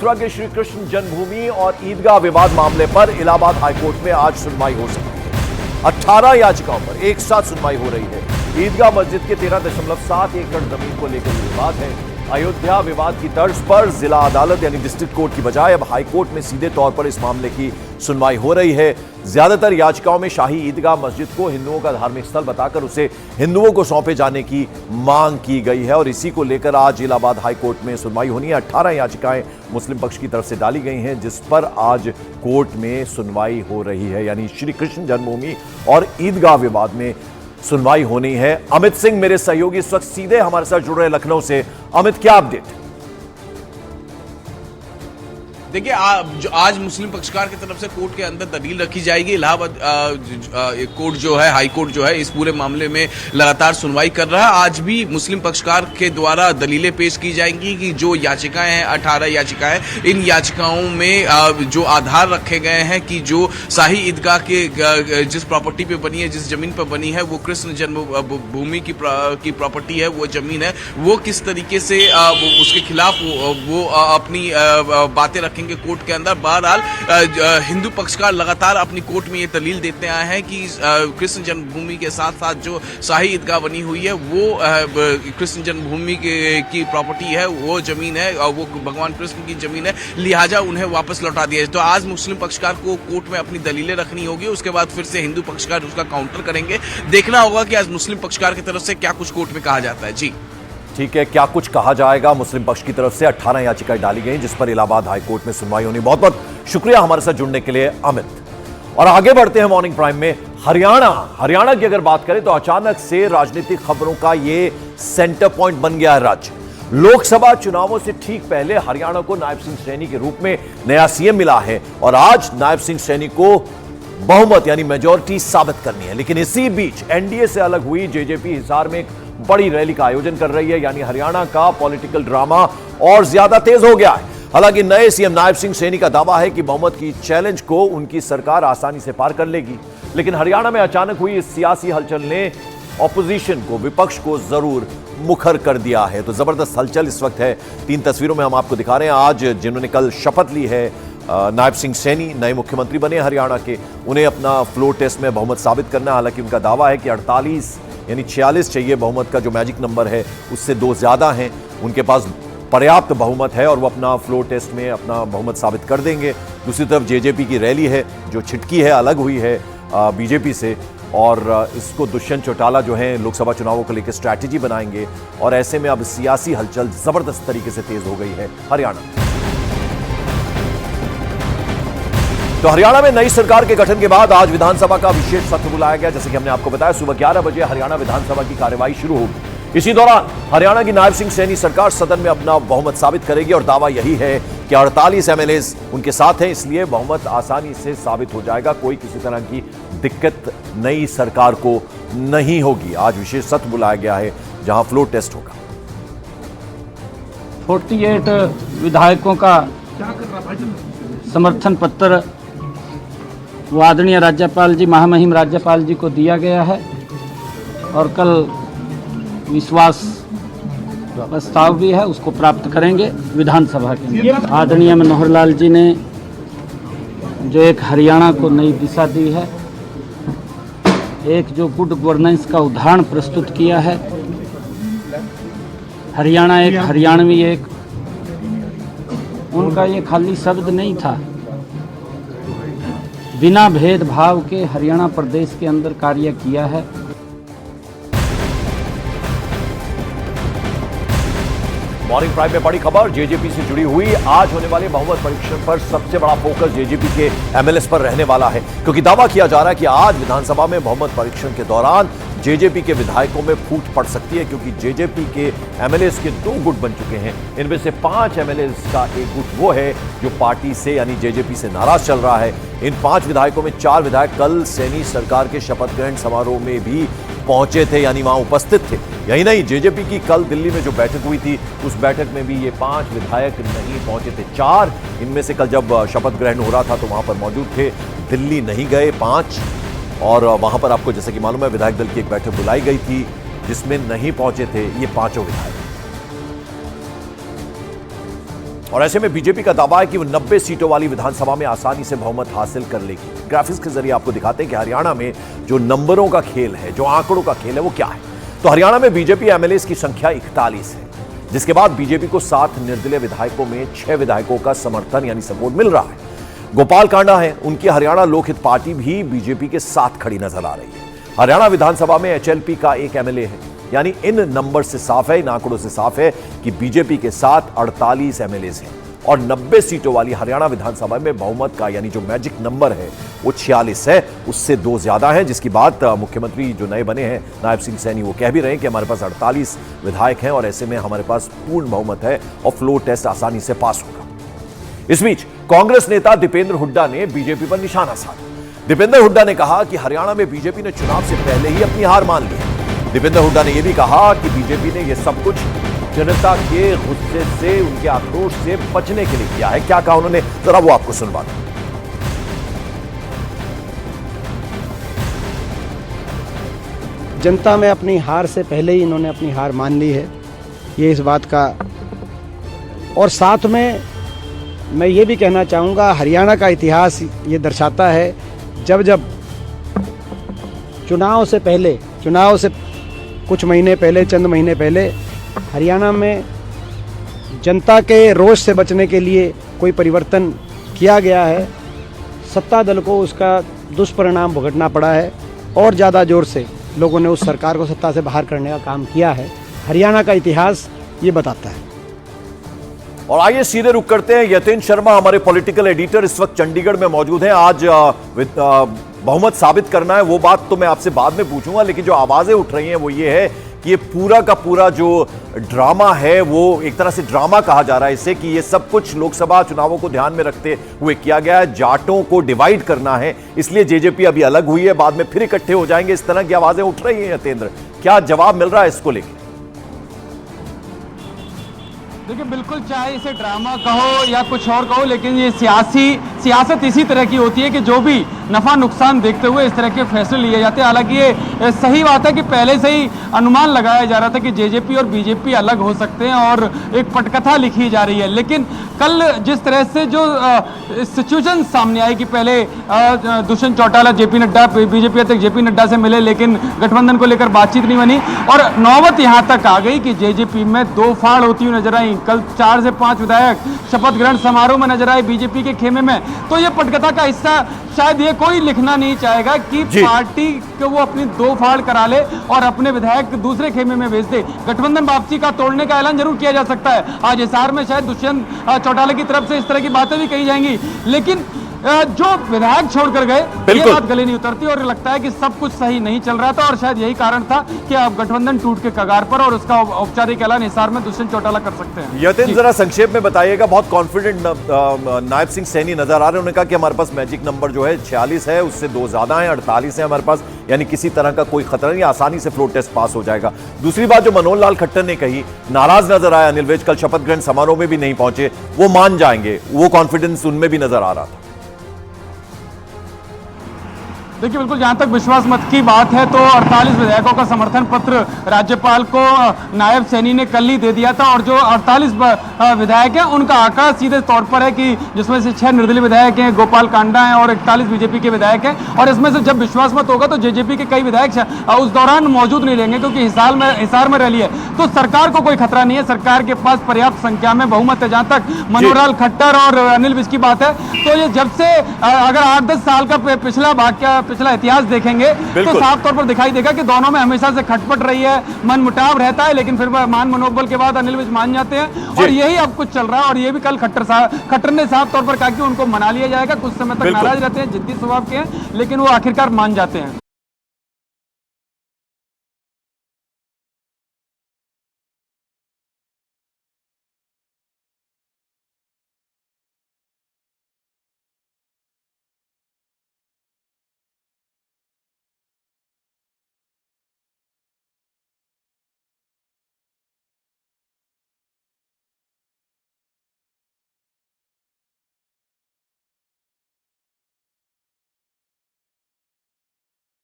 मथुरा के श्री कृष्ण जन्मभूमि और ईदगाह विवाद मामले पर इलाहाबाद हाईकोर्ट में आज सुनवाई हो सकती है। 18 याचिकाओं पर एक साथ सुनवाई हो रही है। ईदगाह मस्जिद के 13.7 एकड़ जमीन को लेकर विवाद है। अयोध्या विवाद की तर्ज पर जिला अदालत यानी डिस्ट्रिक्ट कोर्ट की बजाय अब हाईकोर्ट में सीधे तौर पर इस मामले की सुनवाई हो रही है। ज्यादातर याचिकाओं में शाही ईदगाह मस्जिद को हिंदुओं का धार्मिक स्थल बताकर उसे हिंदुओं को सौंपे जाने की मांग की गई है और इसी को लेकर आज इलाहाबाद हाईकोर्ट में सुनवाई होनी है। 18 याचिकाएं मुस्लिम पक्ष की तरफ से डाली गई हैं जिस पर आज कोर्ट में सुनवाई हो रही है, यानी श्री कृष्ण जन्मभूमि और ईदगाह विवाद में सुनवाई होनी है। अमित सिंह मेरे सहयोगी इस वक्त सीधे हमारे साथ जुड़ रहे हैं लखनऊ से। अमित, क्या अपडेट? देखिए, आज मुस्लिम पक्षकार की तरफ से कोर्ट के अंदर दलील रखी जाएगी। इलाहाबाद कोर्ट जो है, हाई कोर्ट जो है, इस पूरे मामले में लगातार सुनवाई कर रहा है। आज भी मुस्लिम पक्षकार के द्वारा दलीलें पेश की जाएंगी कि जो याचिकाएं हैं, 18 याचिकाएं, इन याचिकाओं में जो आधार रखे गए हैं कि जो शाही ईदगाह के जिस प्रॉपर्टी पे बनी है, जिस जमीन पर बनी है, वो कृष्ण जन्मभूमि की प्रॉपर्टी है, वो जमीन है, वो किस तरीके से उसके खिलाफ वो अपनी बातें रखें कोर्ट के अंदर। बहरहाल हिंदू पक्षकार लगातार अपनी कोर्ट में ये दलील देते आए हैं कि कृष्ण जन्मभूमि के साथ साथ जो शाही ईदगाह बनी हुई है वो कृष्ण जन्मभूमि की प्रॉपर्टी है, वो जमीन है और वो भगवान कृष्ण की जमीन है, लिहाजा उन्हें वापस लौटा दिया जाए। तो आज मुस्लिम पक्षकार को कोर्ट में अपनी दलीलें रखनी होगी, उसके बाद फिर से हिंदू पक्षकार उसका काउंटर करेंगे। देखना होगा कि आज मुस्लिम पक्षकार की तरफ से क्या कुछ कोर्ट में कहा जाता है। जी ठीक है, क्या कुछ कहा जाएगा मुस्लिम पक्ष की तरफ से? 18 याचिकाएं डाली गई जिस पर इलाहाबाद हाईकोर्ट में सुनवाई होनी। बहुत बहुत शुक्रिया हमारे साथ जुड़ने के लिए अमित। और आगे बढ़ते हैं मॉर्निंग प्राइम में। हरियाणा की अगर बात करें तो अचानक से राजनीतिक खबरों का ये सेंटर पॉइंट बन गया है राज्य। लोकसभा चुनावों से ठीक पहले हरियाणा को नायब सिंह सैनी के रूप में नया सीएम मिला है और आज नायब सिंह सैनी को बहुमत यानी मेजॉरिटी साबित करनी है। लेकिन इसी बीच एनडीए से अलग हुई जेजेपी हिसार में एक बड़ी रैली का आयोजन कर रही है, यानी हरियाणा का पॉलिटिकल ड्रामा और ज्यादा तेज हो गया है। हालांकि नए सीएम नायब सिंह सैनी का दावा है कि बहुमत की चैलेंज को उनकी सरकार आसानी से पार कर लेगी। लेकिन हरियाणा में अचानक हुई इस सियासी हलचल ने ऑपोजिशन को, विपक्ष को जरूर मुखर कर दिया है। तो जबरदस्त हलचल इस वक्त है। 3 तस्वीरों में हम आपको दिखा रहे हैं। आज जिन्होंने कल शपथ ली है, नायब सिंह सैनी नए मुख्यमंत्री बने हरियाणा के, उन्हें अपना फ्लोर टेस्ट में बहुमत साबित करना है। हालांकि उनका दावा है कि 48 यानी 46 चाहिए, बहुमत का जो मैजिक नंबर है उससे 2 ज्यादा हैं। उनके पास पर्याप्त बहुमत है और वो अपना फ्लोर टेस्ट में अपना बहुमत साबित कर देंगे। दूसरी तरफ जेजेपी की रैली है जो छिटकी है, अलग हुई है बीजेपी से, और इसको दुष्यंत चौटाला जो है लोकसभा चुनावों को लेकर स्ट्रैटेजी बनाएंगे। और ऐसे में अब सियासी हलचल जबरदस्त तरीके से तेज हो गई है हरियाणा। तो हरियाणा में नई सरकार के गठन के बाद आज विधानसभा का विशेष सत्र बुलाया गया। जैसे कि हमने आपको बताया, सुबह 11 बजे हरियाणा विधानसभा की कार्यवाही शुरू होगी। इसी दौरान हरियाणा की नायब सिंह सैनी सरकार सदन में अपना बहुमत साबित करेगी और दावा यही है कि 48 एमएलएज उनके साथ हैं, इसलिए बहुमत आसानी से साबित हो जाएगा। कोई किसी तरह की दिक्कत नई सरकार को नहीं होगी। आज विशेष सत्र बुलाया गया है जहां फ्लोर टेस्ट होगा। 48 विधायकों का समर्थन पत्र वो आदरणीय राज्यपाल जी, महामहिम राज्यपाल जी को दिया गया है और कल विश्वास प्रस्ताव भी है, उसको प्राप्त करेंगे विधानसभा के। आदरणीय मनोहर लाल जी ने जो एक हरियाणा को नई दिशा दी है, एक जो गुड गवर्नेंस का उदाहरण प्रस्तुत किया है, हरियाणा एक, हरियाणवी एक, उनका ये खाली शब्द नहीं था, बिना भेदभाव के हरियाणा प्रदेश के अंदर कार्य किया है। मॉर्निंग प्राइम में बड़ी खबर जेजेपी से जुड़ी हुई। आज होने वाले बहुमत परीक्षण पर सबसे बड़ा फोकस जेजेपी के एमएलएस पर रहने वाला है, क्योंकि दावा किया जा रहा है कि आज विधानसभा में बहुमत परीक्षण के दौरान जेजेपी के विधायकों में फूट पड़ सकती है, क्योंकि जेजेपी के एमएलएस के 2 गुट बन चुके हैं। इनमें से 5 एमएलएस का एक गुट वो है जो पार्टी से यानी जेजेपी से नाराज चल रहा है। इन 5 विधायकों में 4 विधायक कल सैनी सरकार के शपथ ग्रहण समारोह में भी पहुंचे थे, यानी वहां उपस्थित थे। यही नहीं, जेजेपी की कल दिल्ली में जो बैठक हुई थी उस बैठक में भी ये 5 विधायक नहीं पहुंचे थे। 4 इनमें से कल जब शपथ ग्रहण हो रहा था तो वहां पर मौजूद थे, दिल्ली नहीं गए 5। और वहां पर आपको जैसे कि मालूम है विधायक दल की एक बैठक बुलाई गई थी जिसमें नहीं पहुंचे थे ये 5 विधायक। और ऐसे में बीजेपी का दावा है कि वो 90 सीटों वाली विधानसभा में आसानी से बहुमत हासिल कर लेगी। ग्राफिक्स के जरिए आपको दिखाते हैं कि हरियाणा में जो नंबरों का खेल है, जो आंकड़ों का खेल है, वो क्या है। तो हरियाणा में बीजेपी एमएलए की संख्या 41 है, जिसके बाद बीजेपी को 7 निर्दलीय विधायकों में 6 विधायकों का समर्थन यानी सपोर्ट मिल रहा है। गोपाल कांडा है, उनकी हरियाणा लोकहित पार्टी भी बीजेपी के साथ खड़ी नजर आ रही है। हरियाणा विधानसभा में एचएलपी का एक एमएलए है, यानी इन नंबर से साफ है, इन आंकड़ों से साफ है कि बीजेपी के साथ 48 एमएलए हैं और 90 सीटों वाली हरियाणा विधानसभा में बहुमत का यानी जो मैजिक नंबर है वो 46 है, उससे 2 ज्यादा है, जिसकी बात मुख्यमंत्री जो नए बने हैं नायब सिंह सैनी वो कह भी रहे हैं कि हमारे पास 48 विधायक हैं और ऐसे में हमारे पास पूर्ण बहुमत है और फ्लोर टेस्ट आसानी से पास होगा। इस बीच कांग्रेस नेता दीपेंद्र हुड्डा ने बीजेपी पर निशाना साधा। दीपेंद्र हुड्डा ने कहा कि हरियाणा में बीजेपी ने चुनाव से पहले ही अपनी हार मान ली है। दीपेंद्र हुड्डा ने यह भी कहा कि बीजेपी ने यह सब कुछ जनता के गुस्से से, उनके आक्रोश से बचने के लिए किया है। क्या कहा उन्होंने, जरा वो आपको सुनवा दूं। जनता में अपनी हार से पहले ही इन्होंने अपनी हार मान ली है, ये इस बात का। और साथ में मैं ये भी कहना चाहूँगा, हरियाणा का इतिहास ये दर्शाता है, जब जब चुनाव से कुछ महीने पहले, चंद महीने पहले हरियाणा में जनता के रोष से बचने के लिए कोई परिवर्तन किया गया है, सत्ता दल को उसका दुष्परिणाम भुगतना पड़ा है और ज़्यादा जोर से लोगों ने उस सरकार को सत्ता से बाहर करने का काम किया है। हरियाणा का इतिहास ये बताता है। और आइए सीधे रुक करते हैं। यतेन शर्मा हमारे पॉलिटिकल एडिटर इस वक्त चंडीगढ़ में मौजूद हैं। आज बहुमत साबित करना है, वो बात तो मैं आपसे बाद में पूछूंगा, लेकिन जो आवाजें उठ रही हैं वो ये है कि ये पूरा का पूरा जो ड्रामा है वो एक तरह से ड्रामा कहा जा रहा है इसे, कि ये सब कुछ लोकसभा चुनावों को ध्यान में रखते हुए किया गया है। जाटों को डिवाइड करना है, इसलिए जेजेपी अभी अलग हुई है, बाद में फिर इकट्ठे हो जाएंगे, इस तरह की आवाजें उठ रही हैं। यतेंद्र, क्या जवाब मिल रहा है इसको लेकर? देखिए, बिल्कुल, चाहे इसे ड्रामा कहो या कुछ और कहो, लेकिन ये सियासत इसी तरह की होती है कि जो भी नफा नुकसान देखते हुए इस तरह के फैसले लिए जाते हैं। हालांकि ये सही बात है कि पहले से ही अनुमान लगाया जा रहा था कि जेजेपी और बीजेपी अलग हो सकते हैं और एक पटकथा लिखी जा रही है। लेकिन कल जिस तरह से जो सिचुएशन सामने आई कि पहले दुष्यंत चौटाला जेपी नड्डा, बीजेपी अध्यक्ष जेपी नड्डा से मिले, लेकिन गठबंधन को लेकर बातचीत नहीं बनी और नौबत यहां तक आ गई कि जेजेपी में 2 फाड़ होती हुई नजर आई। कल 4 से 5 विधायक शपथ ग्रहण समारोह में नजर आए बीजेपी के खेमे में। तो ये पटकथा का हिस्सा शायद ये कोई लिखना नहीं चाहेगा कि पार्टी को वो अपनी 2 फाड़ करा ले और अपने विधायक दूसरे खेमे में भेज दे। गठबंधन वापसी का तोड़ने का ऐलान जरूर किया जा सकता है। आज हिसार में शायद दुष्यंत चौटाला की तरफ से इस तरह की बातें भी कही जाएंगी, लेकिन जो विधायक छोड़कर गए ये बात गले नहीं उतरती और लगता है कि सब कुछ सही नहीं चल रहा था और शायद यही कारण था कि अब गठबंधन टूट के कगार पर और उसका औपचारिक ऐलान हिसार में दुष्यंत चौटाला कर सकते हैं। यतेन, जरा संक्षेप में बताइएगा। बहुत कॉन्फिडेंट नायब सिंह सैनी नजर आ रहे हैं। उन्होंने कहा कि हमारे पास मैजिक नंबर जो है 46 है, उससे 2 ज्यादा है, 48 है हमारे पास, यानी किसी तरह का कोई खतरा नहीं, आसानी से फ्लोर टेस्ट पास हो जाएगा। दूसरी बात जो मनोहर लाल खट्टर ने कही, नाराज नजर आया अनिल विज, कल शपथ ग्रहण समारोह में भी नहीं पहुंचे, वो मान जाएंगे, वो कॉन्फिडेंस उनमें भी नजर आ रहा था। देखिए, बिल्कुल, जहां तक विश्वास मत की बात है तो 48 विधायकों का समर्थन पत्र राज्यपाल को नायब सैनी ने कल ही दे दिया था और जो 48 विधायक हैं उनका आंकड़ा सीधे तौर पर है कि जिसमें से 6 निर्दलीय विधायक हैं, गोपाल कांडा हैं और 41 बीजेपी के विधायक हैं। और इसमें से जब विश्वास मत होगा तो जेजेपी के कई विधायक उस दौरान मौजूद नहीं रहेंगे, क्योंकि हिसार में रैली है। तो सरकार को कोई खतरा नहीं है, सरकार के पास पर्याप्त संख्या में बहुमत है। जहां तक मनोहर लाल खट्टर और अनिल विज की बात है, तो ये जब से अगर 8-10 साल का पिछला इतिहास देखेंगे तो साफ तौर पर दिखाई देगा कि दोनों में हमेशा से खटपट रही है, मन मुटाव रहता है, लेकिन फिर मान मनोबल के बाद अनिल विज मान जाते हैं और यही अब कुछ चल रहा है। और ये भी कल खट्टर ने साफ तौर पर कहा कि उनको मना लिया जाएगा। कुछ समय तक नाराज रहते हैं, जिद्दी स्वभाव के हैं, लेकिन वो आखिरकार मान जाते हैं।